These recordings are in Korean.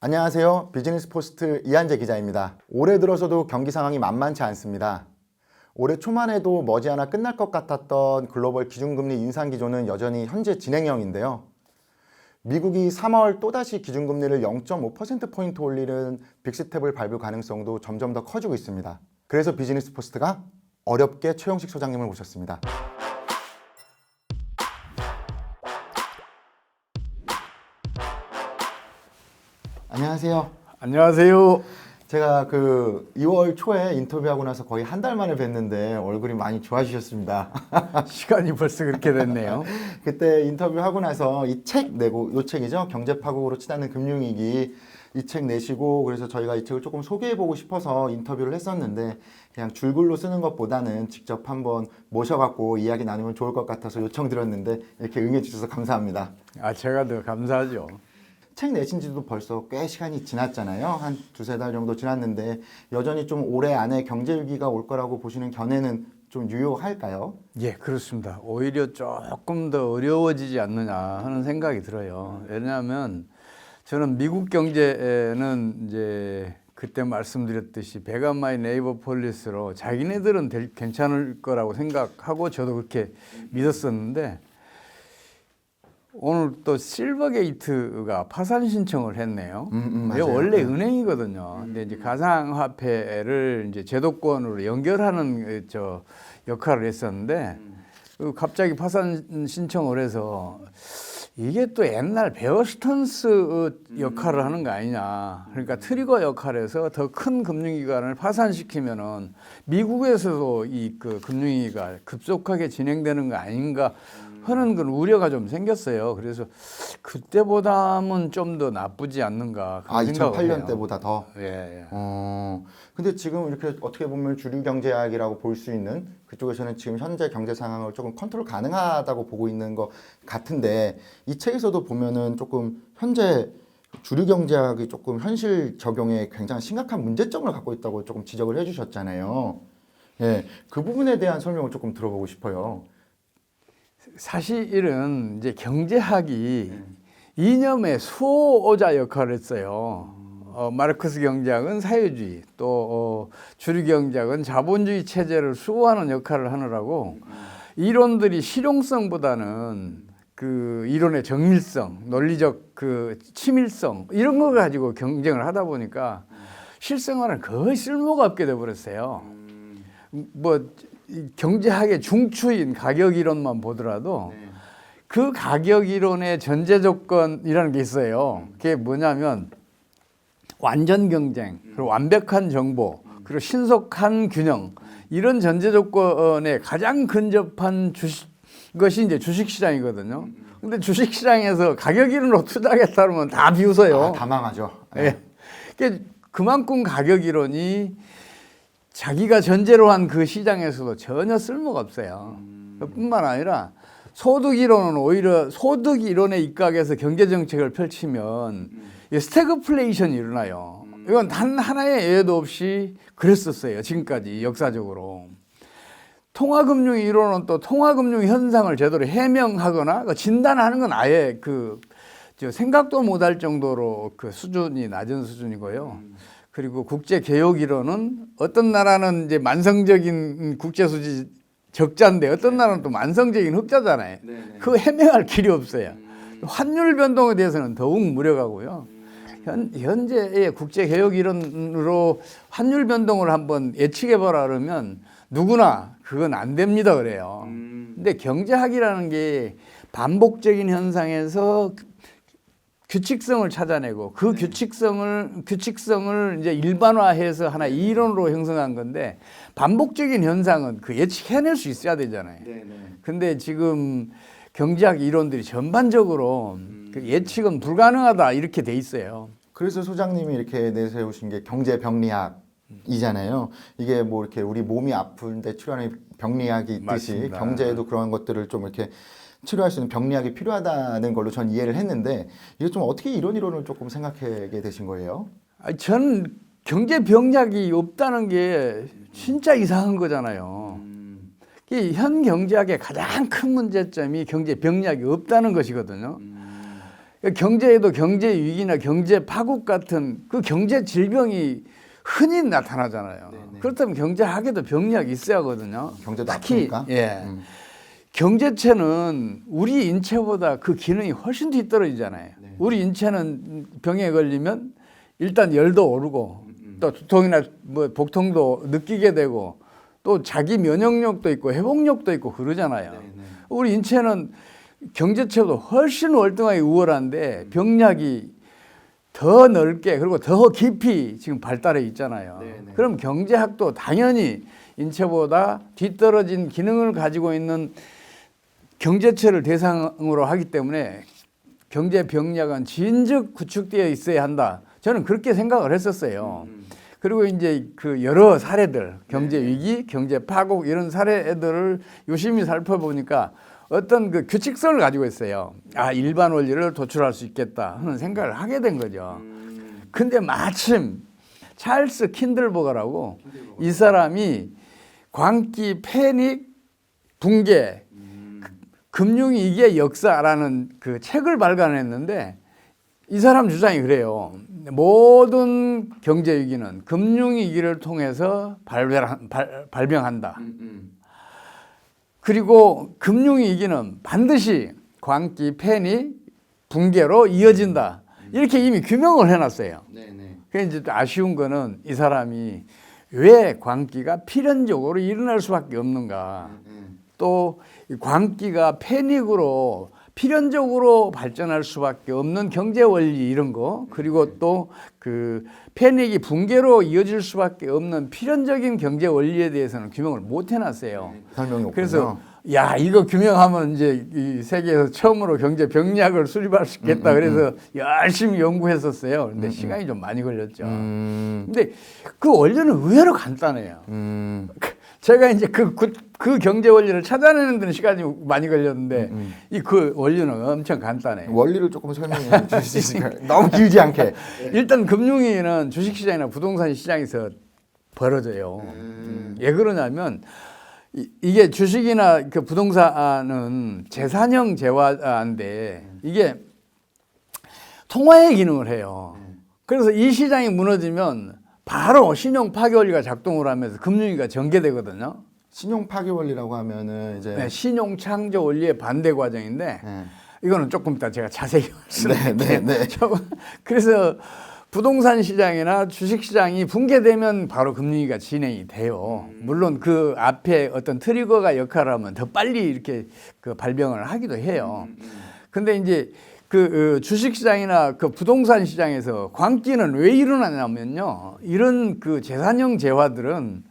안녕하세요. 비즈니스포스트 이한재 기자입니다. 올해 들어서도 경기 상황이 만만치 않습니다. 올해 초만 해도 머지않아 끝날 것 같았던 글로벌 기준금리 인상 기조는 여전히 현재 진행형인데요. 미국이 3월 또다시 기준금리를 0.5%포인트 올리는 빅스텝을 밟을 가능성도 점점 더 커지고 있습니다. 그래서 비즈니스포스트가 어렵게 최영식 소장님을 모셨습니다. 안녕하세요. 안녕하세요. 제가 2월 초에 인터뷰하고 나서 거의 한 달 만에 뵀는데 얼굴이 많이 좋아지셨습니다. 시간이 벌써 그렇게 됐네요. 그때 인터뷰하고 나서 이 책 내고, 이 책이죠. 경제파국으로 치닫는 금융위기, 이 책 내시고, 그래서 저희가 이 책을 조금 소개해보고 싶어서 인터뷰를 했었는데 그냥 줄글로 쓰는 것보다는 직접 한번 모셔갖고 이야기 나누면 좋을 것 같아서 요청드렸는데 이렇게 응해주셔서 감사합니다. 제가 더 감사하죠. 책 내신 지도 벌써 꽤 시간이 지났잖아요. 한 두세 달 정도 지났는데 여전히 좀 올해 안에 경제위기가 올 거라고 보시는 견해는 좀 유효할까요? 예, 그렇습니다. 오히려 조금 더 어려워지지 않느냐 하는 생각이 들어요. 왜냐하면 저는 미국 경제는 이제 그때 말씀드렸듯이 베가마이 네이버 폴리스로 자기네들은 괜찮을 거라고 생각하고 저도 그렇게 믿었었는데 오늘 또 실버게이트가 파산 신청을 했네요. 이게 원래 은행이거든요. 근데 이제 가상화폐를 이제 제도권으로 연결하는 역할을 했었는데 갑자기 파산 신청을 해서 이게 또 옛날 베어스턴스 역할을 하는 거 아니냐. 그러니까 트리거 역할에서 더 큰 금융기관을 파산시키면은 미국에서도 이 금융위기가 급속하게 진행되는 거 아닌가 하는 그런 우려가 좀 생겼어요. 그래서 그때보다는 좀 더 나쁘지 않는가. 2008년 때보다 더? 예. 근데 지금 이렇게 어떻게 보면 주류 경제학이라고 볼 수 있는 그쪽에서는 지금 현재 경제 상황을 조금 컨트롤 가능하다고 보고 있는 것 같은데 이 책에서도 보면은 조금 현재 주류 경제학이 조금 현실 적용에 굉장히 심각한 문제점을 갖고 있다고 조금 지적을 해주셨잖아요. 예, 그 부분에 대한 설명을 조금 들어보고 싶어요. 사실은 이제 경제학이 이념의 수호자 역할을 했어요. 마르크스 경제학은 사회주의, 또 주류 경제학은 자본주의 체제를 수호하는 역할을 하느라고 이론들이 실용성보다는 그 이론의 정밀성, 논리적 치밀성 이런 거 가지고 경쟁을 하다 보니까 실생활은 거의 쓸모가 없게 돼 버렸어요. 경제학의 중추인 가격 이론만 보더라도 그 가격 이론의 전제 조건이라는 게 있어요. 그게 뭐냐면 완전 경쟁, 그리고 완벽한 정보, 그리고 신속한 균형 이런 전제 조건에 가장 근접한 것이 이제 주식시장이거든요. 근데 주식시장에서 가격 이론으로 투자하겠다 그러면 다 비웃어요. 다 망하죠. 네. 그만큼 가격 이론이 자기가 전제로 한 그 시장에서도 전혀 쓸모가 없어요. 뿐만 아니라 소득 이론은 오히려 소득 이론에 입각해서 경제 정책을 펼치면 스태그플레이션이 일어나요. 이건 단 하나의 예외도 없이 그랬었어요. 지금까지 역사적으로. 통화금융 이론은 또 통화금융 현상을 제대로 해명하거나 진단하는 건 아예 생각도 못할 정도로 수준이 낮은 수준이고요. 그리고 국제 개혁 이론은 어떤 나라는 이제 만성적인 국제 수지 적자인데 어떤 나라는 또 만성적인 흑자잖아요. 그 해명할 길이 없어요. 환율 변동에 대해서는 더욱 무력하고요. 현재의 국제 개혁 이론으로 환율 변동을 한번 예측해 보라 그러면 누구나 그건 안 됩니다 그래요. 근데 경제학이라는 게 반복적인 현상에서 규칙성을 찾아내고 그 규칙성을 이제 일반화해서 하나 이론으로 형성한 건데 반복적인 현상은 예측해낼 수 있어야 되잖아요. 근데 지금 경제학 이론들이 전반적으로 예측은 불가능하다 이렇게 돼 있어요. 그래서 소장님이 이렇게 내세우신 게 경제병리학이잖아요. 이게 뭐 이렇게 우리 몸이 아픈데 치료하는 병리학이 있듯이 맞습니다. 경제에도 그런 것들을 좀 이렇게 치료할 수 있는 병리학이 필요하다는 걸로 전 이해를 했는데 이게 좀 어떻게 이런 이론을 조금 생각하게 되신 거예요? 전 경제 병약이 없다는 게 진짜 이상한 거잖아요. 현 경제학의 가장 큰 문제점이 경제 병약이 없다는 것이거든요. 경제에도 경제 위기나 경제 파국 같은 그 경제 질병이 흔히 나타나잖아요. 네네. 그렇다면 경제학에도 병리학이 있어야 하거든요. 경제도 특히 아프니까. 예. 경제체는 우리 인체보다 그 기능이 훨씬 뒤떨어지잖아요. 네. 우리 인체는 병에 걸리면 일단 열도 오르고 또 두통이나 뭐 복통도 느끼게 되고 또 자기 면역력도 있고 회복력도 있고 그러잖아요. 네네. 우리 인체는 경제체보다 훨씬 월등하게 우월한데 병력이 더 넓게 그리고 더 깊이 지금 발달해 있잖아요. 네네. 그럼 경제학도 당연히 인체보다 뒤떨어진 기능을 가지고 있는 경제체를 대상으로 하기 때문에 경제 병력은 진즉 구축되어 있어야 한다. 저는 그렇게 생각을 했었어요. 그리고 이제 그 여러 사례들, 경제 위기, 경제 파국 이런 사례들을 유심히 살펴보니까 어떤 그 규칙성을 가지고 있어요. 아, 일반 원리를 도출할 수 있겠다 하는 생각을 하게 된 거죠. 근데 마침 찰스 킨들버거라고 이 사람이 광기, 패닉, 붕괴, 금융위기의 역사라는 그 책을 발간했는데 이 사람 주장이 그래요. 모든 경제위기는 금융위기를 통해서 발병한다. 그리고 금융위기는 반드시 광기, 패닉, 붕괴로 이어진다. 이렇게 이미 규명을 해놨어요. 그래서 이제 또 아쉬운 거는 이 사람이 왜 광기가 필연적으로 일어날 수밖에 없는가. 또 광기가 패닉으로 필연적으로 발전할 수밖에 없는 경제 원리 이런 거 그리고 또 그 패닉이 붕괴로 이어질 수밖에 없는 필연적인 경제 원리에 대해서는 규명을 못 해놨어요. 설명이 없군요. 그래서 야 이거 규명하면 이제 이 세계에서 처음으로 경제 병리학을 수립할 수 있겠다. 그래서 열심히 연구했었어요. 근데 시간이 좀 많이 걸렸죠. 근데 그 원리는 의외로 간단해요. 제가 이제 그 경제 원리를 찾아내는 데는 시간이 많이 걸렸는데 이 그 원리는 엄청 간단해요. 원리를 조금 설명해 주실 수 있을까요? 너무 길지 않게. 일단 금융위기는 주식시장이나 부동산 시장에서 벌어져요. 왜 그러냐면 이게 주식이나 그 부동산은 재산형 재화인데 이게 통화의 기능을 해요. 그래서 이 시장이 무너지면 바로 신용 파괴 원리가 작동을 하면서 금융위기가 전개되거든요. 신용 파괴 원리라고 하면은 이제 네, 신용 창조 원리의 반대 과정인데 이거는 조금 이따 제가 자세히 말씀드릴게요. 그래서 부동산 시장이나 주식 시장이 붕괴되면 바로 금융위기가 진행이 돼요. 물론 그 앞에 어떤 트리거가 역할을 하면 더 빨리 이렇게 그 발병을 하기도 해요. 근데 이제 그 주식 시장이나 그 부동산 시장에서 광기는 왜 일어나냐면요. 이런 그 재산형 재화들은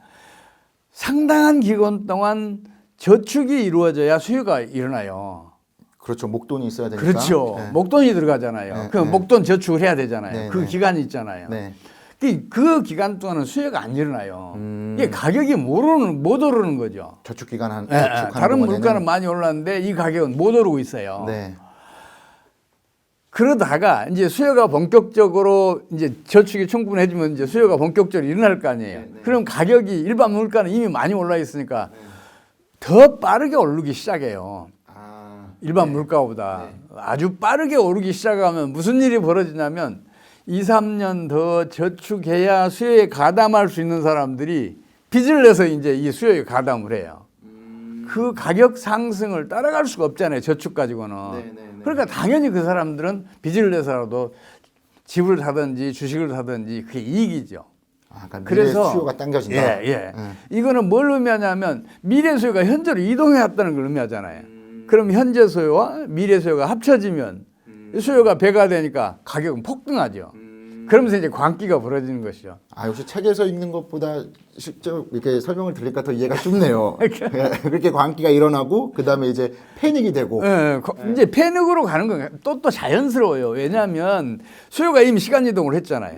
상당한 기간 동안 저축이 이루어져야 수요가 일어나요. 그렇죠. 목돈이 있어야 되니까. 그렇죠. 네. 목돈이 들어가잖아요. 네, 그 네. 목돈 저축을 해야 되잖아요. 네, 그 네. 기간이 있잖아요. 네. 그 기간 동안은 수요가 안 일어나요. 이게 가격이 못 오르는 거죠. 저축 기간 한 네, 다른 물가는 많이 올랐는데 이 가격은 못 오르고 있어요. 네. 그러다가 이제 수요가 본격적으로 이제 저축이 충분해지면 이제 수요가 본격적으로 일어날 거 아니에요. 네, 네. 그럼 가격이 일반 물가는 이미 많이 올라 있으니까 더 빠르게 오르기 시작해요. 일반 물가보다 아주 빠르게 오르기 시작하면 무슨 일이 벌어지냐면 2, 3년 더 저축해야 수요에 가담할 수 있는 사람들이 빚을 내서 이제 이 수요에 가담을 해요. 그 가격 상승을 따라갈 수가 없잖아요. 저축 가지고는. 그러니까 당연히 그 사람들은 빚을 내서라도 집을 사든지 주식을 사든지 그게 이익이죠. 그러니까 그래서 수요가 당겨진다. 이거는 뭘 의미하냐면 미래 수요가 현재로 이동해 왔다는 걸 의미하잖아요. 그럼 현재 수요와 미래 수요가 합쳐지면 수요가 배가 되니까 가격은 폭등하죠. 그러면서 이제 광기가 벌어지는 것이죠. 역시 책에서 읽는 것보다 직접 이렇게 설명을 들으니까 더 이해가 쉽네요. 그렇게 광기가 일어나고 그다음에 이제 패닉이 되고. 이제 패닉으로 가는 건 또 자연스러워요. 왜냐하면 수요가 이미 시간 이동을 했잖아요.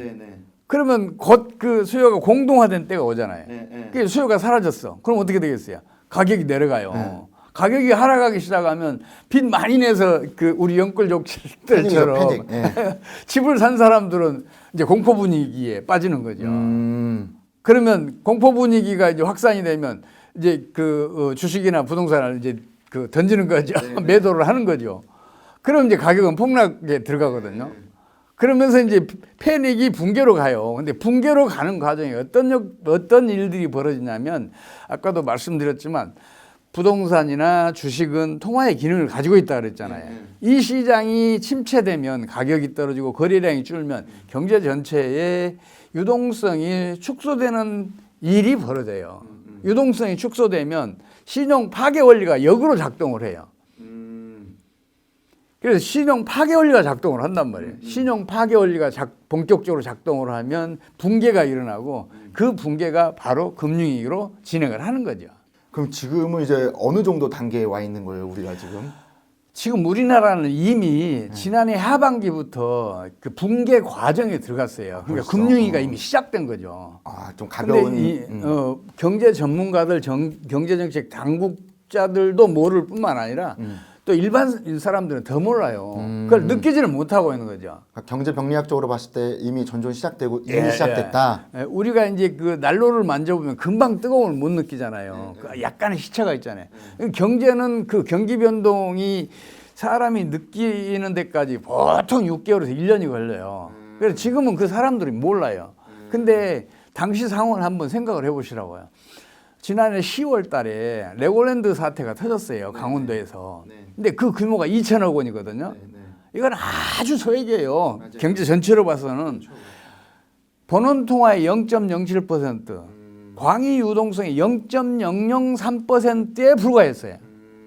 그러면 곧 그 수요가 공동화된 때가 오잖아요. 그 수요가 사라졌어. 그럼 어떻게 되겠어요? 가격이 내려가요. 가격이 하락하기 시작하면 빚 많이 내서 그 우리 연끌족들처럼 패닉. 집을 산 사람들은 이제 공포 분위기에 빠지는 거죠. 그러면 공포 분위기가 이제 확산이 되면 이제 그 주식이나 부동산을 이제 그 던지는 거죠. 매도를 하는 거죠. 그럼 이제 가격은 폭락에 들어가거든요. 그러면서 이제 패닉이 붕괴로 가요. 근데 붕괴로 가는 과정에 어떤 일들이 벌어지냐면 아까도 말씀드렸지만 부동산이나 주식은 통화의 기능을 가지고 있다 그랬잖아요. 이 시장이 침체되면 가격이 떨어지고 거래량이 줄면 경제 전체의 유동성이 축소되는 일이 벌어져요. 유동성이 축소되면 신용 파괴 원리가 역으로 작동을 해요. 그래서 신용 파괴 원리가 작동을 한단 말이에요. 신용 파괴 원리가 본격적으로 작동을 하면 붕괴가 일어나고 그 붕괴가 바로 금융위기로 진행을 하는 거죠. 그럼 지금은 이제 어느 정도 단계에 와 있는 거예요, 우리가 지금? 지금 우리나라는 이미 지난해 하반기부터 그 붕괴 과정에 들어갔어요. 그러니까 벌써? 금융위기가 이미 시작된 거죠. 아, 좀 가벼운. 근데 경제 전문가들, 경제정책 당국자들도 모를 뿐만 아니라 또 일반 사람들은 더 몰라요. 그걸 느끼지를 못하고 있는 거죠. 그러니까 경제 병리학적으로 봤을 때 이미 전존 시작되고 이미 시작됐다. 예, 우리가 이제 그 난로를 만져보면 금방 뜨거움을 못 느끼잖아요. 그 약간의 시차가 있잖아요. 경제는 그 경기 변동이 사람이 느끼는 데까지 보통 6개월에서 1년이 걸려요. 그래서 지금은 그 사람들이 몰라요. 근데 당시 상황을 한번 생각을 해보시라고요. 지난해 10월 달에 레고랜드 사태가 터졌어요. 강원도에서. 근데 그 규모가 2천억 원이거든요. 이건 아주 소액이에요. 경제 전체로 봐서는. 본원통화의 0.07%, 광의 유동성의 0.003%에 불과했어요.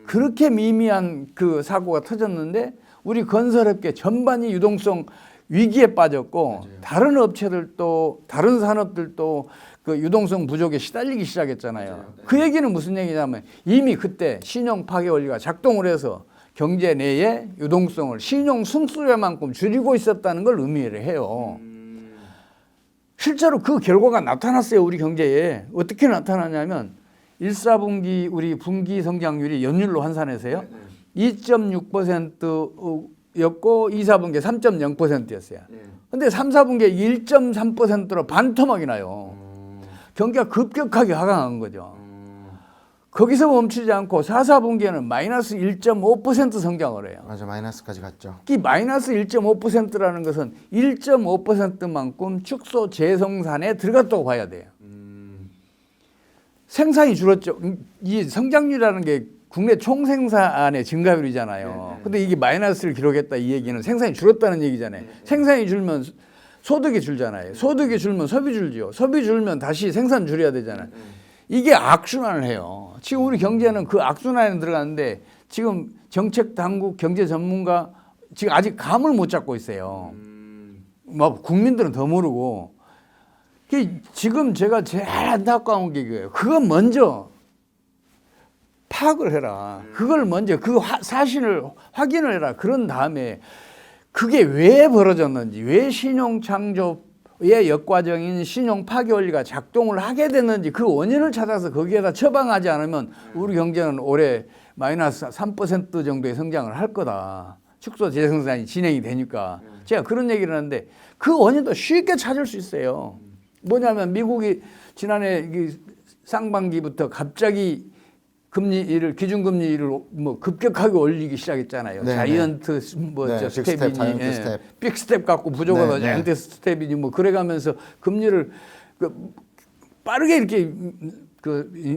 그렇게 미미한 그 사고가 터졌는데 우리 건설업계 전반이 유동성 위기에 빠졌고 다른 업체들도 다른 산업들도 그 유동성 부족에 시달리기 시작했잖아요. 그 얘기는 무슨 얘기냐면 이미 그때 신용 파괴 원리가 작동을 해서 경제 내에 유동성을 신용 승수료만큼 줄이고 있었다는 걸 의미를 해요. 실제로 그 결과가 나타났어요. 우리 경제에. 어떻게 나타나냐면 1, 4분기 우리 분기 성장률이 연율로 환산해서요. 2.6%였고 2, 4분기에 3.0%였어요. 근데 3, 4분기에 1.3%로 반토막이 나요. 경기가 급격하게 하강한 거죠. 거기서 멈추지 않고 4, 4분기에는 마이너스 1.5% 성장을 해요. 맞아, 마이너스까지 갔죠. 이 마이너스 1.5%라는 것은 1.5%만큼 축소 재생산에 들어갔다고 봐야 돼요. 생산이 줄었죠. 이 성장률이라는 게 국내 총생산의 증가율이잖아요. 근데 이게 마이너스를 기록했다 이 얘기는 생산이 줄었다는 얘기잖아요. 생산이 줄면 소득이 줄잖아요. 소득이 줄면 소비 줄죠. 소비 줄면 다시 생산 줄여야 되잖아요. 이게 악순환을 해요. 지금 우리 경제는 그 악순환에 들어가는데 지금 정책 당국 경제 전문가 지금 아직 감을 못 잡고 있어요. 뭐 국민들은 더 모르고. 지금 제가 제일 안타까운 게 그거예요. 그거 먼저 파악을 해라. 그걸 먼저 그 사실을 확인을 해라. 그런 다음에 그게 왜 벌어졌는지, 왜 신용 창조의 역과정인 신용 파괴 원리가 작동을 하게 됐는지 그 원인을 찾아서 거기에다 처방하지 않으면 우리 경제는 올해 마이너스 3% 정도의 성장을 할 거다. 축소 재생산이 진행이 되니까. 제가 그런 얘기를 하는데 그 원인도 쉽게 찾을 수 있어요. 뭐냐면 미국이 지난해 상반기부터 갑자기 금리를 기준금리를 뭐 급격하게 올리기 시작했잖아요. 네네. 자이언트 스텝이니, 스텝. 빅스텝 갖고 부족하다 네네. 자이언트 스텝이니 뭐 그래가면서 금리를 빠르게 이렇게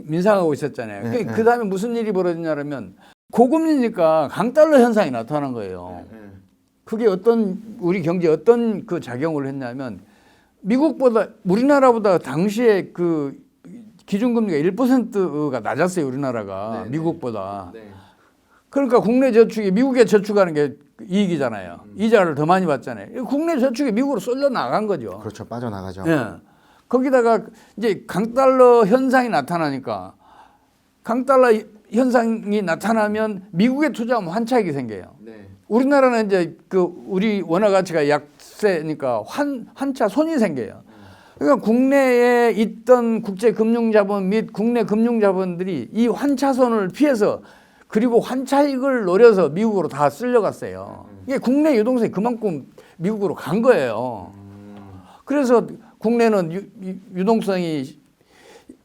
민상하고 있었잖아요. 네네. 그 다음에 무슨 일이 벌어지냐면 고금리니까 강달러 현상이 나타난 거예요. 그게 우리 경제에 어떤 그 작용을 했냐면 미국보다 우리나라보다 당시에 그 기준금리가 1%가 낮았어요. 우리나라가 미국보다. 그러니까 국내 저축이 미국에 저축하는 게 이익이잖아요. 이자를 더 많이 받잖아요. 국내 저축이 미국으로 쏠려 나간 거죠. 그렇죠. 빠져나가죠. 예. 거기다가 이제 강달러 현상이 나타나니까 강달러 현상이 나타나면 미국에 투자하면 환차익이 생겨요. 우리나라는 이제 우리 원화 가치가 약세니까 환차 손이 생겨요. 그러니까 국내에 있던 국제 금융자본 및 국내 금융자본들이 이 환차손을 피해서 그리고 환차익을 노려서 미국으로 다 쓸려갔어요. 이게 국내 유동성이 그만큼 미국으로 간 거예요. 그래서 국내는 유동성이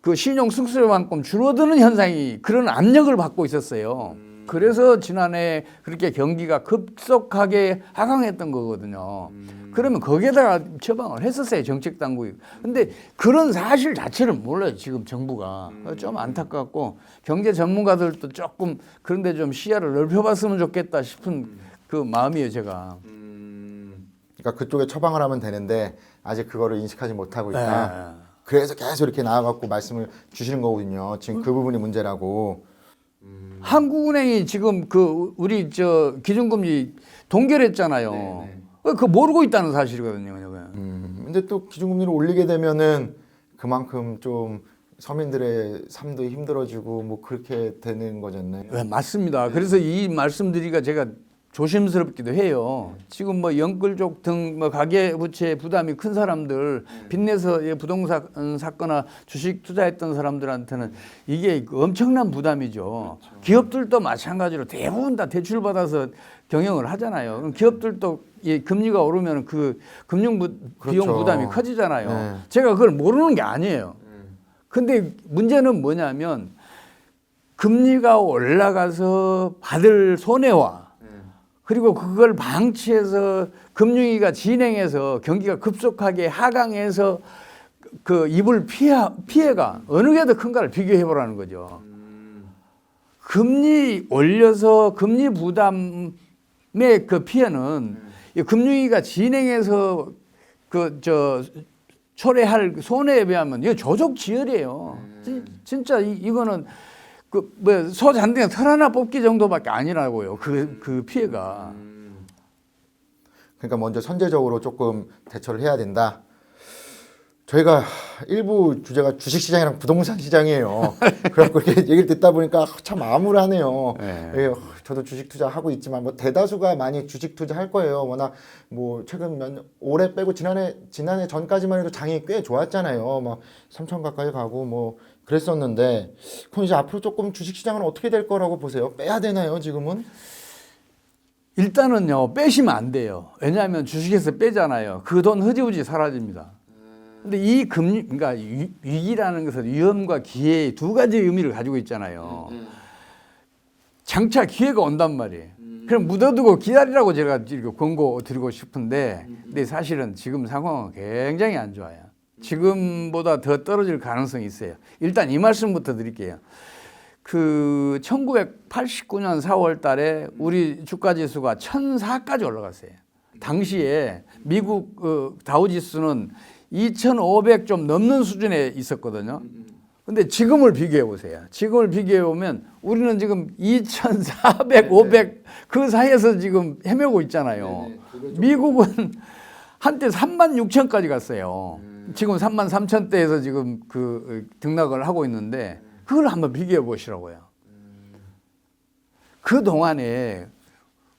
그 신용 승수료만큼 줄어드는 현상이 그런 압력을 받고 있었어요. 그래서 지난해 그렇게 경기가 급속하게 하강했던 거거든요. 그러면 거기에다가 처방을 했었어요, 정책 당국이. 근데 그런 사실 자체를 몰라요, 지금 정부가. 좀 안타깝고 경제 전문가들도 조금 그런데 좀 시야를 넓혀봤으면 좋겠다 싶은 그 마음이에요, 제가. 그러니까 그쪽에 처방을 하면 되는데 아직 그거를 인식하지 못하고 있다. 네. 그래서 계속 이렇게 나와갖고 말씀을 주시는 거거든요. 지금 그 부분이 문제라고. 한국은행이 지금 그 우리 저 기준금리 동결했잖아요. 그거 모르고 있다는 사실이거든요. 근데 또 기준금리를 올리게 되면은 그만큼 좀 서민들의 삶도 힘들어지고 뭐 그렇게 되는 거잖아요. 네, 맞습니다. 그래서 이 말씀드리기가 제가 조심스럽기도 해요. 지금 뭐 영끌족 등 뭐 가계부채 부담이 큰 사람들, 빚내서 부동산 샀거나 주식 투자했던 사람들한테는 이게 엄청난 부담이죠. 기업들도 마찬가지로 대부분 다 대출 받아서 경영을 하잖아요. 그럼 기업들도 이 금리가 오르면 그 금융 비용 그렇죠. 부담이 커지잖아요. 네. 제가 그걸 모르는 게 아니에요. 근데 문제는 뭐냐면 금리가 올라가서 받을 손해와 그리고 그걸 방치해서 금융위기가 진행해서 경기가 급속하게 하강해서 그 입을 피해가 어느 게 더 큰가를 비교해 보라는 거죠. 금리 올려서 금리 부담의 그 피해는 이 금융위기가 진행해서 초래할 손해에 비하면 이거 조족지혈이에요. 진짜 이거는 그 뭐 소잔등에 털 하나 뽑기 정도밖에 아니라고요. 그 피해가. 그러니까 먼저 선제적으로 조금 대처를 해야 된다. 저희가 일부 주제가 주식시장이랑 부동산 시장이에요. 그래갖고 이렇게 얘기를 듣다 보니까 참 암울하네요. 네. 예, 저도 주식 투자하고 있지만 뭐 대다수가 많이 주식 투자할 거예요. 워낙 뭐 최근 올해 빼고 지난해 전까지만 해도 장이 꽤 좋았잖아요. 막 3천 가까이 가고 뭐 그랬었는데 그럼 이제 앞으로 조금 주식시장은 어떻게 될 거라고 보세요? 빼야 되나요, 지금은? 일단은요, 빼시면 안 돼요. 왜냐하면 주식에서 빼잖아요. 그 돈 흐지부지 사라집니다. 근데 이 그러니까 위기라는 것은 위험과 기회의 두 가지 의미를 가지고 있잖아요. 장차 기회가 온단 말이에요. 그럼 묻어두고 기다리라고 제가 이렇게 권고 드리고 싶은데, 근데 사실은 지금 상황은 굉장히 안 좋아요. 지금보다 더 떨어질 가능성이 있어요. 일단 이 말씀부터 드릴게요. 그 1989년 4월 달에 우리 주가 지수가 1004까지 올라갔어요. 당시에 미국 다우지수는 2,500 좀 넘는 수준에 있었거든요. 근데 지금을 비교해 보세요. 지금을 비교해 보면 우리는 지금 2,400, 500 그 사이에서 지금 헤매고 있잖아요. 미국은 한때 36,000까지 갔어요. 지금 33,000대에서 지금 그 등락을 하고 있는데 그걸 한번 비교해 보시라고요. 그 동안에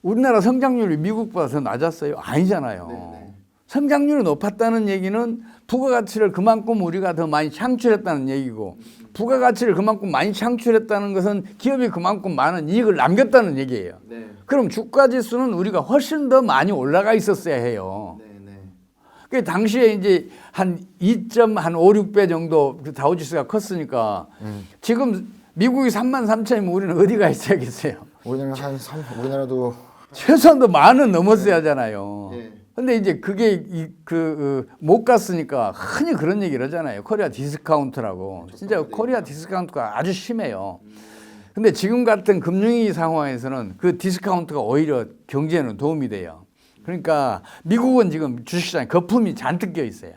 우리나라 성장률이 미국보다 더 낮았어요? 아니잖아요. 성장률이 높았다는 얘기는 부가가치를 그만큼 우리가 더 많이 창출했다는 얘기고, 부가가치를 그만큼 많이 창출했다는 것은 기업이 그만큼 많은 이익을 남겼다는 얘기예요. 그럼 주가지수는 우리가 훨씬 더 많이 올라가 있었어야 해요. 그 당시에 이제 한 2.5, 6배 정도 그 다우지수가 컸으니까 지금 미국이 33,000이면 우리는 어디가 있어야겠어요? 우리나라도 최소한 더 만은 넘었어야 하잖아요. 근데 이제 그게 못 갔으니까 흔히 그런 얘기를 하잖아요. 코리아 디스카운트라고. 진짜 코리아 디스카운트가 아주 심해요. 근데 지금 같은 금융위기 상황에서는 그 디스카운트가 오히려 경제에는 도움이 돼요. 그러니까 미국은 지금 주식시장에 거품이 잔뜩 껴 있어요.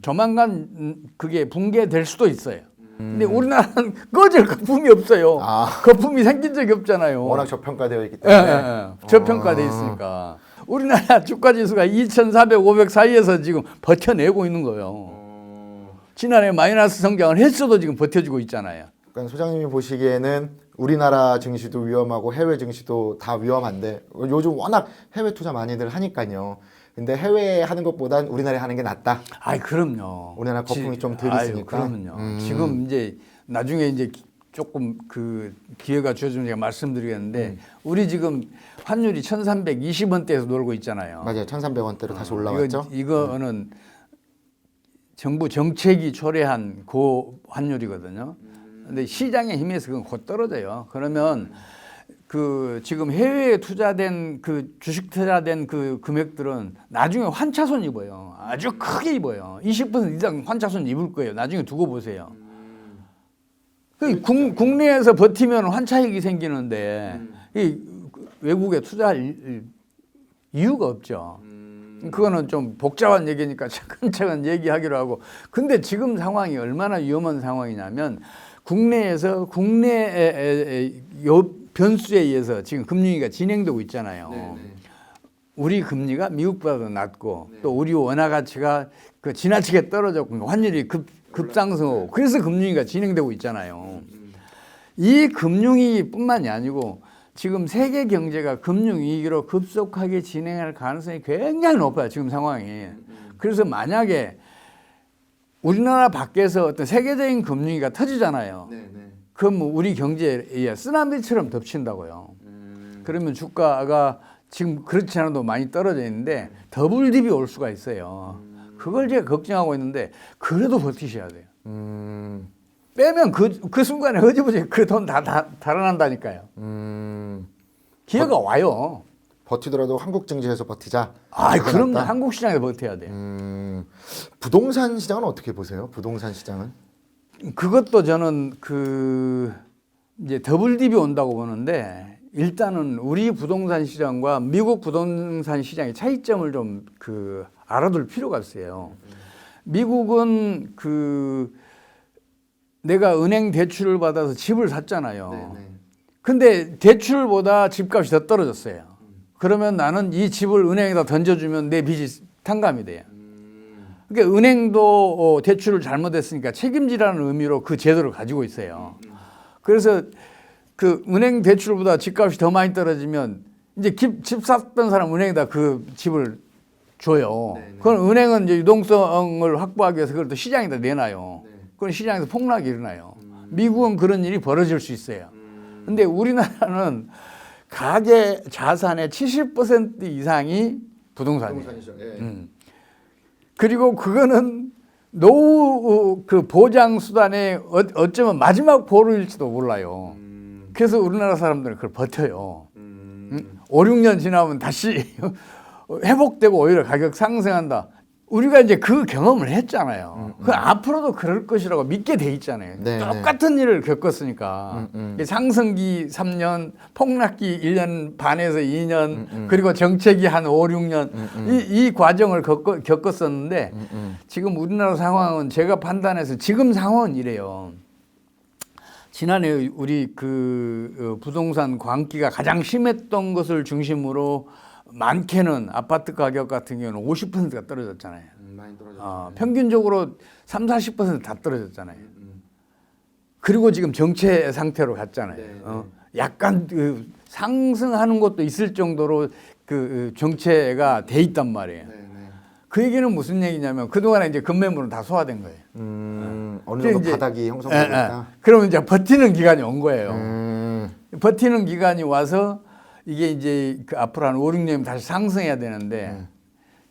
조만간 그게 붕괴될 수도 있어요. 근데 우리나라는 꺼질 거품이 없어요. 거품이 생긴 적이 없잖아요. 워낙 저평가되어 있기 때문에. 저평가되어 있으니까. 우리나라 주가지수가 2,400, 500 사이에서 지금 버텨내고 있는 거예요. 지난해 마이너스 성장을 했어도 지금 버텨주고 있잖아요. 그러니까 소장님이 보시기에는 우리나라 증시도 위험하고 해외 증시도 다 위험한데 요즘 워낙 해외 투자 많이들 하니까요. 근데 해외에 하는 것보단 우리나라에 하는 게 낫다. 아이, 그럼요. 우리나라 거품이 좀 덜 있으니까. 그럼요. 지금 이제 나중에 이제 조금 그 기회가 주어지면 제가 말씀드리겠는데 우리 지금 환율이 1,320원대에서 놀고 있잖아요. 맞아요. 1,300원대로 다시 올라왔죠. 이거는 정부 정책이 초래한 고 환율이거든요. 근데 시장의 힘에서 그건 곧 떨어져요. 그러면 그 지금 해외에 투자된 그 주식 투자된 그 금액들은 나중에 환차손 입어요. 아주 크게 입어요. 20% 이상 환차손 입을 거예요. 나중에 두고 보세요. 그 국내에서 버티면 환차익이 생기는데 이 외국에 투자할 이유가 없죠. 그거는 좀 복잡한 얘기니까 차근차근 얘기하기로 하고. 근데 지금 상황이 얼마나 위험한 상황이냐면 국내에서 국내의 변수에 의해서 지금 금융위기가 진행되고 있잖아요. 네네. 우리 금리가 미국보다도 낮고 네. 또 우리 원화 가치가 그 지나치게 떨어졌고 환율이 급상승하고 그래서 금융위기가 진행되고 있잖아요. 이 금융위기뿐만이 아니고 지금 세계 경제가 금융위기로 급속하게 진행할 가능성이 굉장히 높아요. 지금 상황이. 그래서 만약에 우리나라 밖에서 어떤 세계적인 금융위기가 터지잖아요. 네네. 그럼 뭐 우리 경제에 쓰나미처럼 덮친다고요. 그러면 주가가 지금 그렇지 않아도 많이 떨어져 있는데 더블 딥이 올 수가 있어요. 그걸 제가 걱정하고 있는데 그래도 버티셔야 돼요. 빼면 그 순간에 허지부지 그 돈 다 달아난다니까요. 기회가 와요. 버티더라도 한국 증시에서 버티자. 아, 그게 그럼 낫다? 한국 시장에서 버텨야 돼요. 부동산 시장은 어떻게 보세요? 부동산 시장은? 그것도 저는 그 이제 더블 딥이 온다고 보는데 일단은 우리 부동산 시장과 미국 부동산 시장의 차이점을 좀 그 알아둘 필요가 있어요. 미국은 그 내가 은행 대출을 받아서 집을 샀잖아요. 네네. 근데 대출보다 집값이 더 떨어졌어요. 그러면 나는 이 집을 은행에다 던져주면 내 빚이 탕감이 돼요. 그러니까 은행도 대출을 잘못했으니까 책임지라는 의미로 그 제도를 가지고 있어요. 그래서 그 은행 대출보다 집값이 더 많이 떨어지면 이제 집 샀던 사람 은행에다 그 집을 줘요. 네네. 그건 은행은 이제 유동성을 확보하기 위해서 그걸 또 시장에다 내놔요. 네. 그건 시장에서 폭락이 일어나요. 미국은 그런 일이 벌어질 수 있어요. 근데 우리나라는 가계 자산의 70% 이상이 부동산이에요. 부동산이죠. 예. 그리고 그거는 노후 그 보장 수단의 어쩌면 마지막 보루일지도 몰라요. 그래서 우리나라 사람들은 그걸 버텨요. 5, 6년 지나면 다시 회복되고 오히려 가격 상승한다. 우리가 이제 그 경험을 했잖아요. 그 앞으로도 그럴 것이라고 믿게 돼 있잖아요. 네, 똑같은 일을 겪었으니까. 상승기 3년, 폭락기 1년 반에서 2년, 그리고 정책이 한 5, 6년 이 과정을 겪었었는데 지금 우리나라 상황은 제가 판단해서 지금 상황은 이래요. 지난해 우리 그 부동산 광기가 가장 심했던 것을 중심으로 많게는 아파트 가격 같은 경우는 50%가 떨어졌잖아요. 많이 떨어졌죠. 평균적으로 30~40%다 떨어졌잖아요. 그리고 지금 정체 상태로 갔잖아요. 네, 약간 그 상승하는 것도 있을 정도로 그 정체가 돼 있단 말이에요. 네네. 그 얘기는 무슨 얘기냐면 그동안에 이제 급매물은 다 소화된 거예요. 어느 정도 이제- 바닥이 형성되고 있다. 그러면 이제 버티는 기간이 온 거예요. 버티는 기간이 와서 이게 이제 그 앞으로 한 5, 6년이면 다시 상승해야 되는데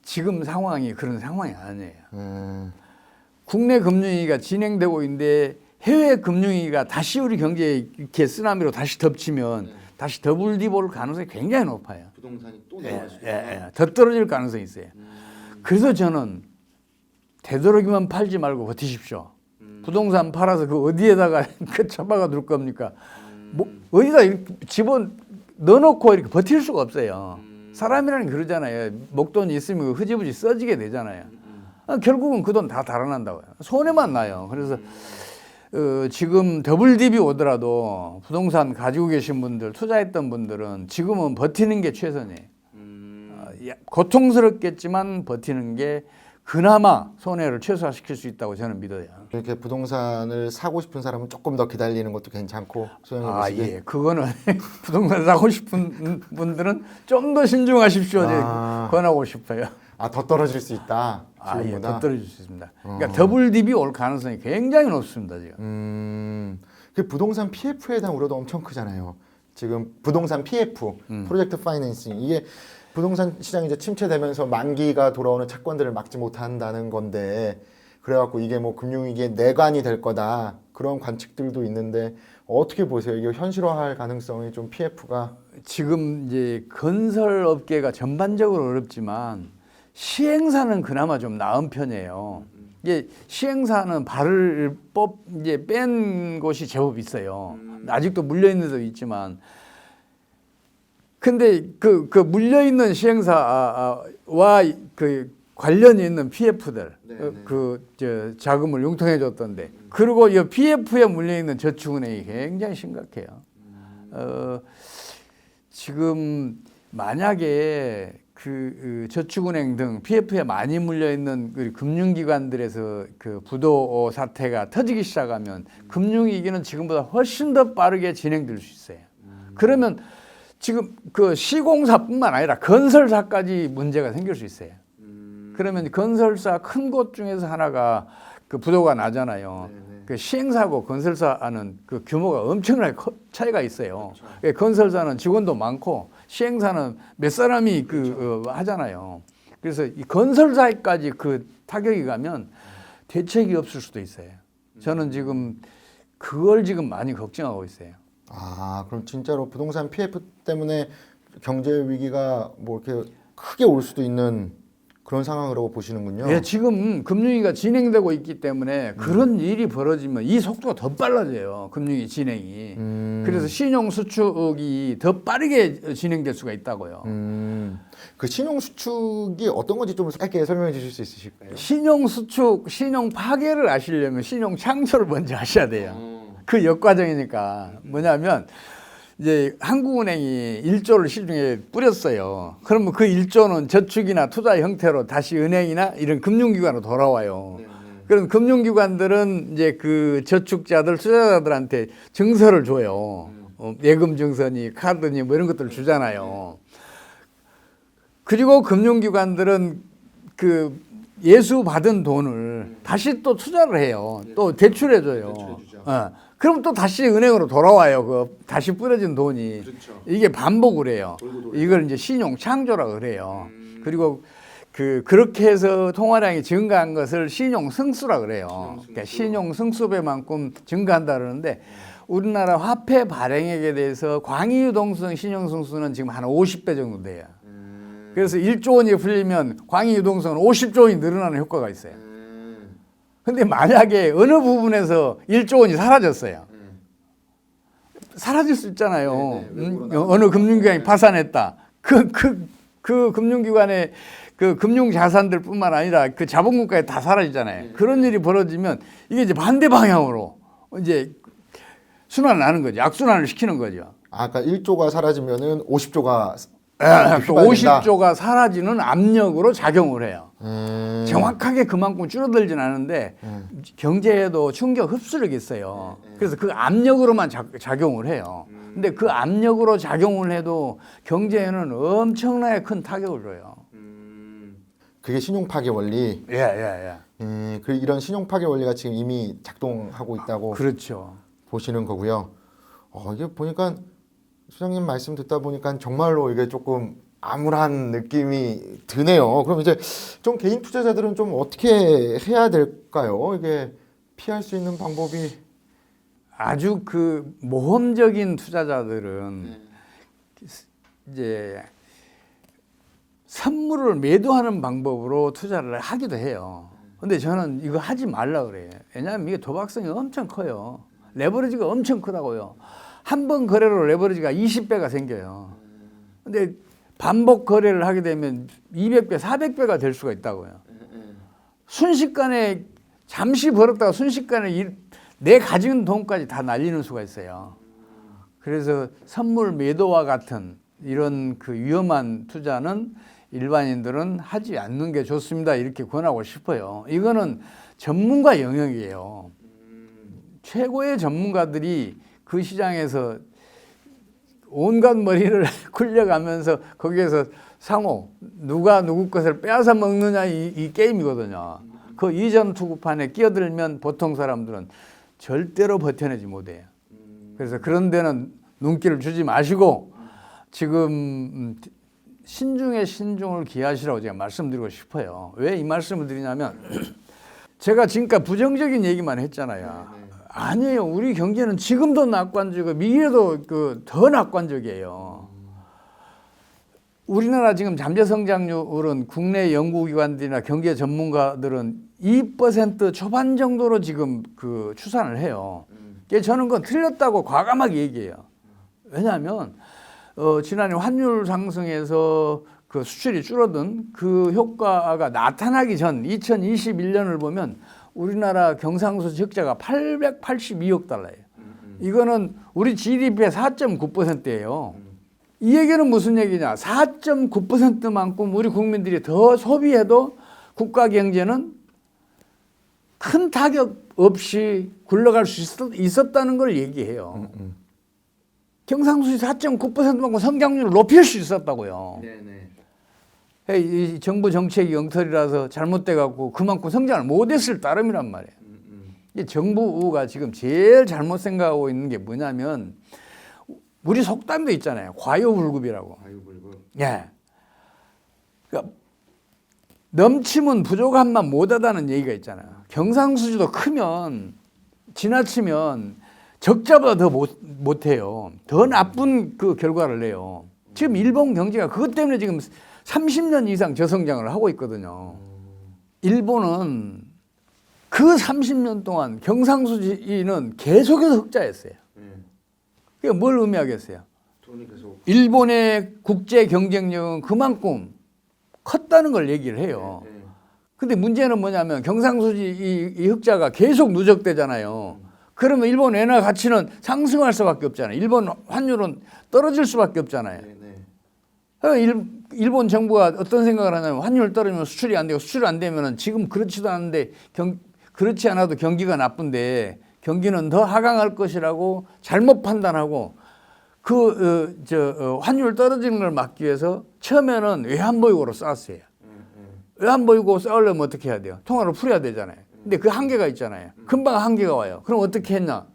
지금 상황이 그런 상황이 아니에요. 국내 금융위기가 진행되고 있는데 해외 금융위기가 다시 우리 경제에 이렇게 쓰나미로 다시 덮치면 다시 더블 딥 올 가능성이 굉장히 높아요. 부동산이 또 내려갈 수 있다. 더 떨어질 가능성이 있어요. 그래서 저는 되도록이면 팔지 말고 버티십시오. 부동산 팔아서 그 어디에다가 그 처박아 둘 겁니까? 뭐 어디다 이렇게 집어 넣어놓고 이렇게 버틸 수가 없어요. 사람이라는 게 그러잖아요. 목돈이 있으면 흐지부지 써지게 되잖아요. 결국은 그 돈 다 달아난다고요. 손해만 나요. 그래서 지금 더블 딥이 오더라도 부동산 가지고 계신 분들, 투자했던 분들은 지금은 버티는 게 최선이에요. 고통스럽겠지만 버티는 게 그나마 손해를 최소화시킬 수 있다고 저는 믿어요. 이렇게 부동산을 사고 싶은 사람은 조금 더 기다리는 것도 괜찮고 소영이 보시기에 예. 그거는 부동산 사고 싶은 분들은 좀 더 신중하십시오. 권하고 싶어요. 더 떨어질 수 있다. 예, 지금보다. 더 떨어질 수 있습니다. 그러니까 더블 딥이 올 가능성이 굉장히 높습니다, 지금. 그 부동산 PF에 대한 우려도 엄청 크잖아요. 지금 부동산 PF, 프로젝트 파이낸싱, 이게 부동산 시장이 이제 침체되면서 만기가 돌아오는 채권들을 막지 못한다는 건데, 그래갖고 이게 뭐 금융위기의 내관이 될 거다. 그런 관측들도 있는데 어떻게 보세요? 이게 현실화할 가능성이 좀 PF가 지금 이제 건설 업계가 전반적으로 어렵지만 시행사는 그나마 좀 나은 편이에요. 이게 시행사는 발을 이제 뺀 곳이 제법 있어요. 아직도 물려 있는 데도 있지만, 근데 그 물려 있는 시행사와 그 관련이 있는 PF들 저 자금을 융통해 줬던데, 그리고 이 PF에 물려 있는 저축은행이 굉장히 심각해요. 지금 만약에 그 저축은행 등 PF에 많이 물려 있는 그 금융기관들에서 그 부도 사태가 터지기 시작하면 금융위기는 지금보다 훨씬 더 빠르게 진행될 수 있어요. 그러면 지금 그 시공사뿐만 아니라 건설사까지 문제가 생길 수 있어요. 그러면 건설사 큰 곳 중에서 하나가 그 부도가 나잖아요. 그 시행사하고 건설사는 그 규모가 엄청나게 차이가 있어요. 그렇죠. 건설사는 직원도 많고 시행사는 몇 사람이 하잖아요. 그래서 이 건설사까지 그 타격이 가면 대책이 없을 수도 있어요. 저는 지금 그걸 지금 많이 걱정하고 있어요. 아, 그럼 진짜로 부동산 PF 때문에 경제 위기가 뭐 이렇게 크게 올 수도 있는 그런 상황이라고 보시는군요. 예, 지금 금융위기가 진행되고 있기 때문에 그런 일이 벌어지면 이 속도가 더 빨라져요. 금융위 진행이. 그래서 신용 수축이 더 빠르게 진행될 수가 있다고요. 그 신용 수축이 어떤 건지 좀 짧게 설명해 주실 수 있으실까요? 신용 수축, 신용 파괴를 아시려면 신용 창조를 먼저 하셔야 돼요. 그 역과정이니까. 뭐냐면 이제 한국은행이 1조를 시중에 뿌렸어요. 그러면 그 1조는 저축이나 투자 형태로 다시 은행이나 이런 금융기관으로 돌아와요. 그럼 금융기관들은 이제 그 저축자들, 투자자들한테 증서를 줘요. 예금 증서니 카드니 뭐 이런 것들을 주잖아요. 그리고 금융기관들은 그 예수 받은 돈을 다시 또 투자를 해요. 또 대출해줘요. 그럼 또 다시 은행으로 돌아와요. 그 다시 뿌려진 돈이. 그렇죠. 이게 반복을 해요. 이걸 이제 신용 창조라 그래요. 그리고 그렇게 해서 통화량이 증가한 것을 신용 승수라 그래요. 그러니까 신용 승수배만큼 증가한다 그러는데 우리나라 화폐 발행액에 대해서 광의유동성 신용 승수는 지금 한 50배 정도 돼요. 그래서 1조 원이 풀리면 광의유동성은 50조 원이 늘어나는 효과가 있어요. 근데 만약에 어느 부분에서 1조 원이 사라졌어요. 사라질 수 있잖아요. 어느 금융기관이 파산했다. 그 금융기관의 그 금융자산들뿐만 아니라 그 자본금까지 다 사라지잖아요. 그런 일이 벌어지면 이게 이제 반대 방향으로 이제 순환을 하는 거죠. 악순환을 시키는 거죠. 아까 1조가 사라지면은 50조가 또 50조가 사라지는 압력으로 작용을 해요. 정확하게 그만큼 줄어들진 않은데 경제에도 충격 흡수력이 있어요. 그래서 그 압력으로만 작용을 해요. 근데 그 압력으로 작용을 해도 경제에는 엄청나게 큰 타격을 줘요. 그게 신용 파괴 원리. 예. 그 이런 신용 파괴 원리가 지금 이미 작동하고 있다고 그렇죠. 보시는 거고요. 이게 보니까 소장님 말씀 듣다 보니까 정말로 이게 조금 암울한 느낌이 드네요. 그럼 이제 좀 개인 투자자들은 좀 어떻게 해야 될까요? 이게 피할 수 있는 방법이 아주 그 모험적인 투자자들은 이제 선물을 매도하는 방법으로 투자를 하기도 해요. 근데 저는 이거 하지 말라 그래요. 왜냐하면 이게 도박성이 엄청 커요. 레버리지가 엄청 크다고요. 한 번 거래로 레버리지가 20배가 생겨요. 근데 반복 거래를 하게 되면 200배, 400배가 될 수가 있다고요. 순식간에 잠시 벌었다가 순식간에 내 가진 돈까지 다 날리는 수가 있어요. 그래서 선물 매도와 같은 이런 그 위험한 투자는 일반인들은 하지 않는 게 좋습니다. 이렇게 권하고 싶어요. 이거는 전문가 영역이에요. 최고의 전문가들이 그 시장에서 온갖 머리를 굴려가면서 거기에서 상호 누가 누구 것을 빼앗아 먹느냐 이 게임이거든요. 그 이전 투구판에 끼어들면 보통 사람들은 절대로 버텨내지 못해요. 그래서 그런 데는 눈길을 주지 마시고 지금 신중에 신중을 기하시라고 제가 말씀드리고 싶어요. 왜 이 말씀을 드리냐면 제가 지금까지 부정적인 얘기만 했잖아요. 아니에요. 우리 경제는 지금도 낙관적이고 미래도 더 낙관적이에요. 우리나라 지금 잠재 성장률은 국내 연구기관들이나 경제 전문가들은 2% 초반 정도로 지금 그 추산을 해요. 그래서 저는 그건 틀렸다고 과감하게 얘기해요. 왜냐하면 지난해 환율 상승에서 그 수출이 줄어든 그 효과가 나타나기 전 2021년을 보면 우리나라 경상수지 흑자가 882억 달러예요. 이거는 우리 GDP의 4.9%예요. 이 얘기는 무슨 얘기냐? 4.9%만큼 우리 국민들이 더 소비해도 국가 경제는 큰 타격 없이 굴러갈 수 있었다는 걸 얘기해요. 경상수지 4.9%만큼 성장률을 높일 수 있었다고요. 네네. 이 정부 정책이 엉터리라서 잘못돼 갖고 그만큼 성장을 못했을 따름이란 말이에요. 이 정부가 지금 제일 잘못 생각하고 있는 게 뭐냐면 우리 속담도 있잖아요. 과유불급이라고. 과유불급. 예. 그러니까 넘치면 부족함만 못하다는 얘기가 있잖아요. 경상수지도 크면 지나치면 적자보다 더 못해요. 더 나쁜 그 결과를 내요. 지금 일본 경제가 그것 때문에 지금 30년 이상 저성장을 하고 있거든요. 일본은 그 30년 동안 경상수지는 계속해서 흑자였어요. 그게 뭘 의미하겠어요? 돈이 계속. 일본의 국제 경쟁력은 그만큼 컸다는 걸 얘기를 해요. 네. 근데 문제는 뭐냐면 경상수지 이 흑자가 계속 누적되잖아요. 그러면 일본 엔화 가치는 상승할 수밖에 없잖아요. 일본 환율은 떨어질 수밖에 없잖아요. 네네. 일본 정부가 어떤 생각을 하냐면 환율 떨어지면 수출이 안 되고 수출이 안 되면 지금 그렇지도 않은데 그렇지 않아도 경기가 나쁜데 경기는 더 하강할 것이라고 잘못 판단하고 환율 떨어지는 걸 막기 위해서 처음에는 외환보유고로 쌓았어요. 외환보유고 쌓으려면 어떻게 해야 돼요? 통화를 풀어야 되잖아요. 근데 그 한계가 있잖아요. 금방 한계가 와요. 그럼 어떻게 했나?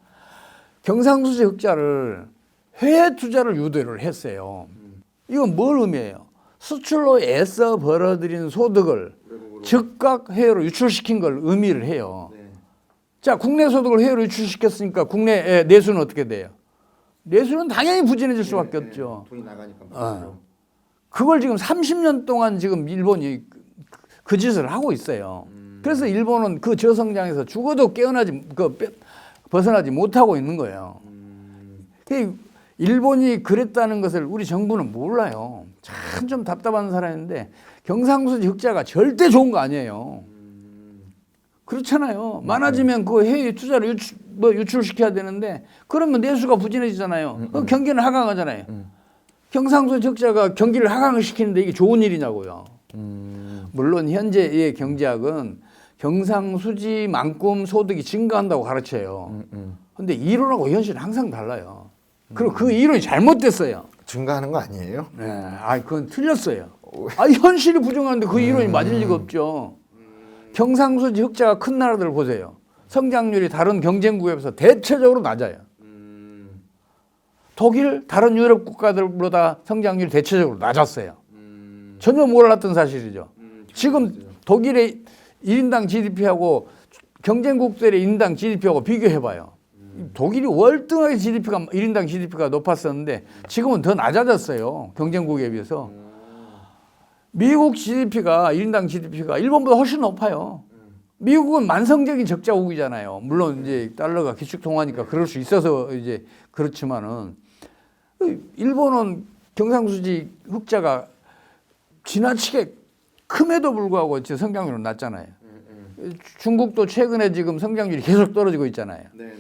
경상수지 흑자를 해외 투자를 유도를 했어요. 이건 뭘 의미해요? 수출로 애써 벌어들인 소득을 외국으로. 즉각 해외로 유출시킨 걸 의미를 해요. 네. 자, 국내 소득을 해외로 유출시켰으니까 국내 내수는 어떻게 돼요? 내수는 당연히 부진해질 수밖에 네, 없죠. 돈이 나가니까. 그걸 지금 30년 동안 지금 일본이 그 짓을 하고 있어요. 그래서 일본은 그 저성장에서 죽어도 벗어나지 못하고 있는 거예요. 일본이 그랬다는 것을 우리 정부는 몰라요. 참 좀 답답한 사람인데 경상수지 흑자가 절대 좋은 거 아니에요. 그렇잖아요. 많아지면 그 해외 투자를 유출시켜야 되는데 그러면 내수가 부진해지잖아요. 그럼 경기는 하강하잖아요. 경상수지 흑자가 경기를 하강을 시키는데 이게 좋은 일이냐고요. 물론 현재의 경제학은 경상수지만큼 소득이 증가한다고 가르쳐요. 근데 이론하고 현실은 항상 달라요. 그리고 그 이론이 잘못됐어요. 증가하는 거 아니에요? 네, 그건 틀렸어요. 현실이 부정한데 그 이론이 맞을 리가 없죠. 경상수지 흑자가 큰 나라들 보세요. 성장률이 다른 경쟁국에 비해서 대체적으로 낮아요. 독일, 다른 유럽 국가들보다 성장률이 대체적으로 낮았어요. 전혀 몰랐던 사실이죠. 지금 독일의 1인당 GDP하고 경쟁국들의 1인당 GDP하고 비교해봐요. 독일이 월등하게 1인당 GDP가 높았었는데 지금은 더 낮아졌어요. 경쟁국에 비해서. 미국 GDP가 1인당 GDP가 일본보다 훨씬 높아요. 미국은 만성적인 적자국이잖아요. 물론 이제 달러가 기축 통화니까 그럴 수 있어서 이제 그렇지만은 일본은 경상수지 흑자가 지나치게 큼에도 불구하고 성장률은 낮잖아요. 중국도 최근에 지금 성장률이 계속 떨어지고 있잖아요. 네.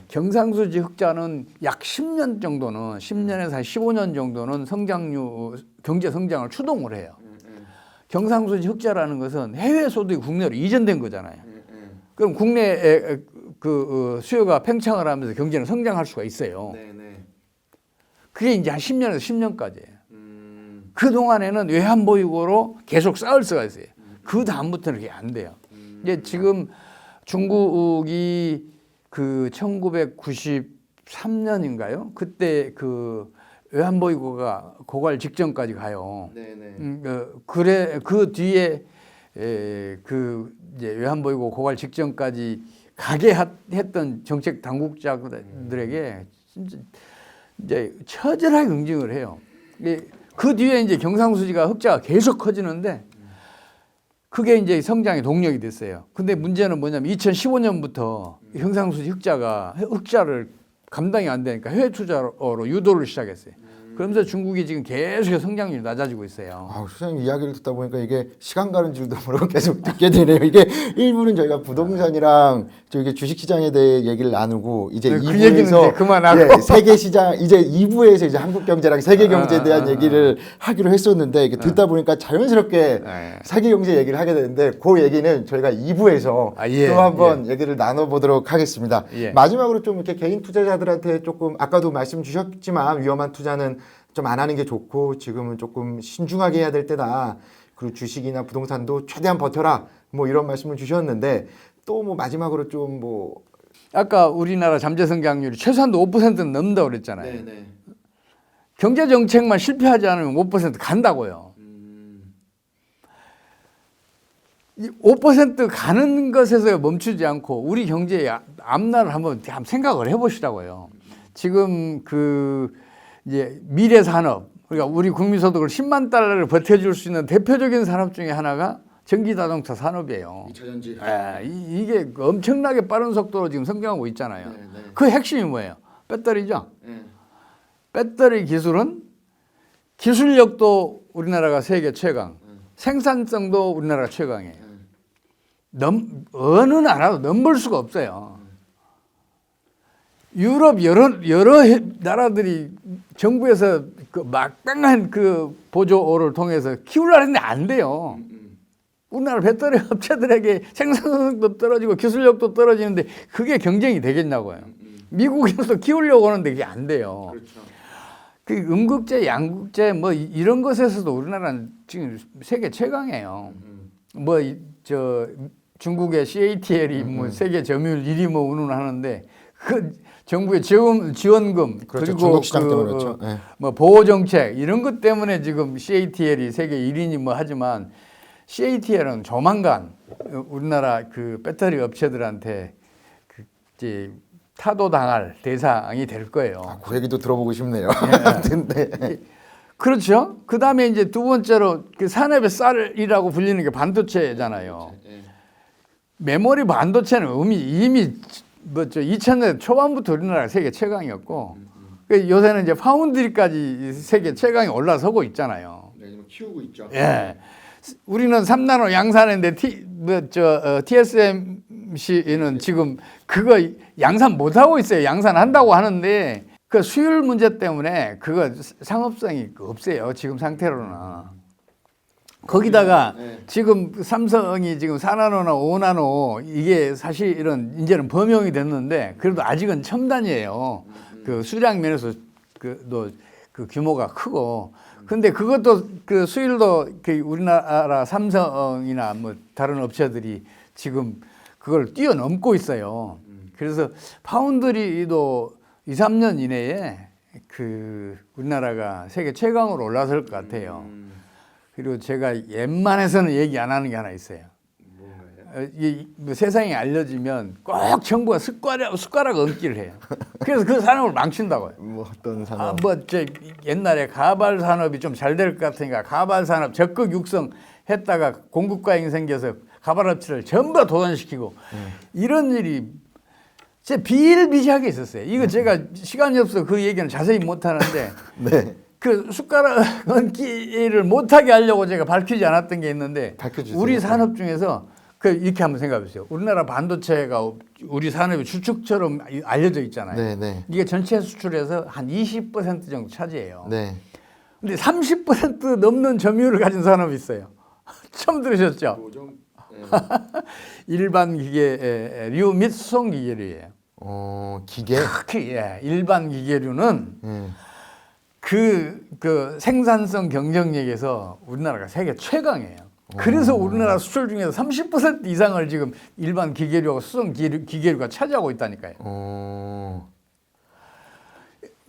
경상수지 흑자는 약 10년 정도는 10년에서 한 15년 정도는 경제 성장을 추동을 해요. 경상수지 흑자라는 것은 해외 소득이 국내로 이전된 거잖아요. 그럼 국내에 수요가 팽창을 하면서 경제는 성장할 수가 있어요. 네네. 그게 이제 한 10년에서 10년까지예요. 그 동안에는 외환보유고로 계속 쌓을 수가 있어요. 그 다음부터는 그게 안 돼요. 이제 지금 중국이 1993년인가요? 그때 외환보유고가 고갈 직전까지 가요. 네네. 그 뒤에 이제 외환보유고 고갈 직전까지 가게 했던 정책 당국자들에게 진짜 이제 처절하게 응징을 해요. 그 뒤에 이제 경상수지가 흑자가 계속 커지는데 그게 이제 성장의 동력이 됐어요. 근데 문제는 뭐냐면 2015년부터 경상수지 흑자를 감당이 안 되니까 해외 투자로 유도를 시작했어요. 그러면서 중국이 지금 계속 성장률이 낮아지고 있어요. 아, 소장님 이야기를 듣다 보니까 이게 시간 가는 줄도 모르고 계속 듣게 되네요. 이게 1부는 저희가 부동산이랑 저기 주식시장에 대해 얘기를 나누고 이제 그 얘기는 이제 2부에서 그만하고 세계시장 이제 2부에서 이제 한국경제랑 세계경제에 대한 얘기를 하기로 했었는데 이게 듣다 보니까 자연스럽게 세계경제 얘기를 하게 되는데 그 얘기는 저희가 2부에서 또 한번 얘기를 나눠보도록 하겠습니다. 마지막으로 좀 이렇게 개인 투자자들한테 조금 아까도 말씀 주셨지만 위험한 투자는 좀 안 하는 게 좋고 지금은 조금 신중하게 해야 될 때다. 그리고 주식이나 부동산도 최대한 버텨라. 뭐 이런 말씀을 주셨는데 또 뭐 마지막으로 좀 뭐 아까 우리나라 잠재 성장률이 최소한도 5%는 넘는다고 그랬잖아요. 네네. 경제 정책만 실패하지 않으면 5% 간다고요. 이 5% 가는 것에서 멈추지 않고 우리 경제의 앞날을 한번 생각을 해보시라고요. 지금 이제 미래 산업, 그러니까 우리 국민 소득을 10만 달러를 버텨줄 수 있는 대표적인 산업 중에 하나가 전기자동차 산업이에요. 2차 전지. 이게 엄청나게 빠른 속도로 지금 성장하고 있잖아요. 네. 그 핵심이 뭐예요? 배터리죠. 네. 배터리 기술은 기술력도 우리나라가 세계 최강, 생산성도 우리나라가 최강이에요. 어느 나라도 넘볼 수가 없어요. 유럽 여러 나라들이 정부에서 그 막강한 그 보조를 통해서 키우려 했는데 안 돼요. 우리나라 배터리 업체들에게 생산성도 떨어지고 기술력도 떨어지는데 그게 경쟁이 되겠냐고요. 미국에서 키우려고 하는데 그게 안 돼요. 그렇죠. 그 음극재, 양극재 뭐 이런 것에서도 우리나라는 지금 세계 최강이에요. 뭐 중국의 CATL이 뭐 세계 점유율 1위 뭐 운운하는데 그 정부의 지원금 그렇죠. 그리고 중국 시장 때문에 그렇죠. 네. 뭐 보호 정책 이런 것 때문에 지금 CATL이 세계 1위니 뭐 하지만 CATL은 조만간 우리나라 그 배터리 업체들한테 이제 타도당할 대상이 될 거예요. 그 얘기도 들어보고 싶네요. 네. 그렇죠. 그 다음에 이제 두 번째로 그 산업의 쌀이라고 불리는 게 반도체잖아요. 메모리 반도체는 이미 2000년대 초반부터 우리나라가 세계 최강이었고 요새는 이제 파운드리까지 세계 최강이 올라서고 있잖아요. 네, 키우고 있죠. 예. 우리는 3나노 양산했는데 TSMC는 지금 그거 양산 못 하고 있어요. 양산한다고 하는데 그 수율 문제 때문에 그거 상업성이 없어요. 지금 상태로는. 거기다가 지금 삼성이 지금 4나노나 5나노 이게 사실은 이제는 범용이 됐는데 그래도 아직은 첨단이에요. 그 수량 면에서 그 규모가 크고 근데 그것도 그 수율도 그 우리나라 삼성이나 뭐 다른 업체들이 지금 그걸 뛰어넘고 있어요. 그래서 파운드리도 2, 3년 이내에 그 우리나라가 세계 최강으로 올라설 것 같아요. 그리고 제가 웬만해서는 얘기 안 하는 게 하나 있어요. 뭐 세상에 알려지면 꼭 정부가 숟가락 얹기를 해요. 그래서 그 산업을 망친다고요. 뭐 어떤 산업? 옛날에 가발 산업이 좀 잘 될 것 같으니까 가발 산업 적극 육성했다가 공급 과잉이 생겨서 가발 업체를 전부 다 도산시키고 이런 일이 진짜 비일비재하게 있었어요. 이거 제가 시간이 없어서 그 얘기는 자세히 못 하는데 네. 그 숟가락 얹기를 못하게 하려고 제가 밝히지 않았던 게 있는데 밝혀주세요. 우리 산업 중에서 이렇게 한번 생각해 보세요. 우리나라 반도체가 우리 산업의 주축처럼 알려져 있잖아요. 네, 네. 이게 전체 수출에서 한 20% 정도 차지해요. 네. 근데 30% 넘는 점유율을 가진 산업이 있어요. 처음 들으셨죠? 보정. 일반 기계, 류 및 수송 기계류예요. 기계? 특히 일반 기계류는 그 생산성 경쟁력에서 우리나라가 세계 최강이에요. 그래서 우리나라 수출 중에서 30% 이상을 지금 일반 기계류하고 수송 기계류가 차지하고 있다니까요.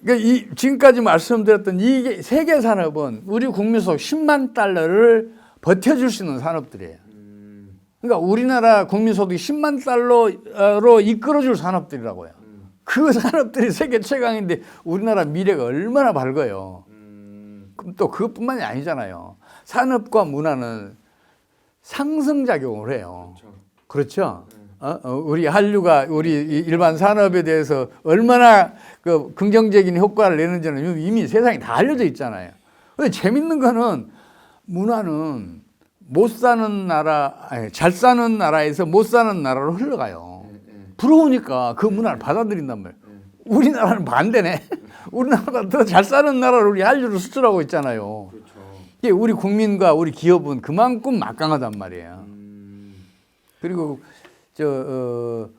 그러니까 지금까지 말씀드렸던 이 세계 산업은 우리 국민 소득 10만 달러를 버텨줄 수 있는 산업들이에요. 그러니까 우리나라 국민소득이 10만 달러로 이끌어줄 산업들이라고요. 그 산업들이 세계 최강인데 우리나라 미래가 얼마나 밝아요. 그럼 또 그것뿐만이 아니잖아요. 산업과 문화는 상승작용을 해요. 그렇죠? 우리 한류가 우리 일반 산업에 대해서 얼마나 그 긍정적인 효과를 내는지는 이미 세상에 다 알려져 있잖아요. 근데 재밌는 거는 문화는 못 사는 나라, 아니, 잘 사는 나라에서 못 사는 나라로 흘러가요. 부러우니까 그 문화를 받아들인단 말이에요. 우리나라는 반대네. 우리나라가 더 잘 사는 나라로 우리 한류를 수출하고 있잖아요. 그렇죠. 이게 우리 국민과 우리 기업은 그만큼 막강하단 말이에요. 그리고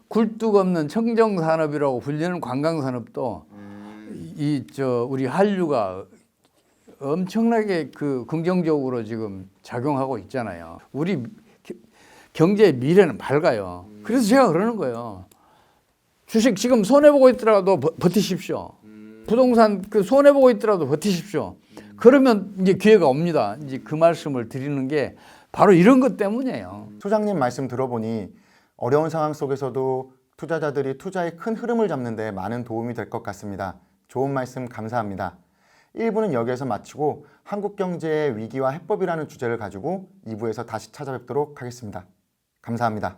굴뚝 없는 청정 산업이라고 불리는 관광 산업도 우리 한류가 엄청나게 그 긍정적으로 지금 작용하고 있잖아요. 우리 경제의 미래는 밝아요. 그래서 제가 그러는 거예요. 주식 지금 손해 보고 있더라도 버티십시오. 부동산 그 손해 보고 있더라도 버티십시오. 그러면 이제 기회가 옵니다. 이제 그 말씀을 드리는 게 바로 이런 것 때문이에요. 소장님 말씀 들어보니 어려운 상황 속에서도 투자자들이 투자의 큰 흐름을 잡는 데 많은 도움이 될 것 같습니다. 좋은 말씀 감사합니다. 1부는 여기에서 마치고 한국 경제의 위기와 해법이라는 주제를 가지고 2부에서 다시 찾아뵙도록 하겠습니다. 감사합니다.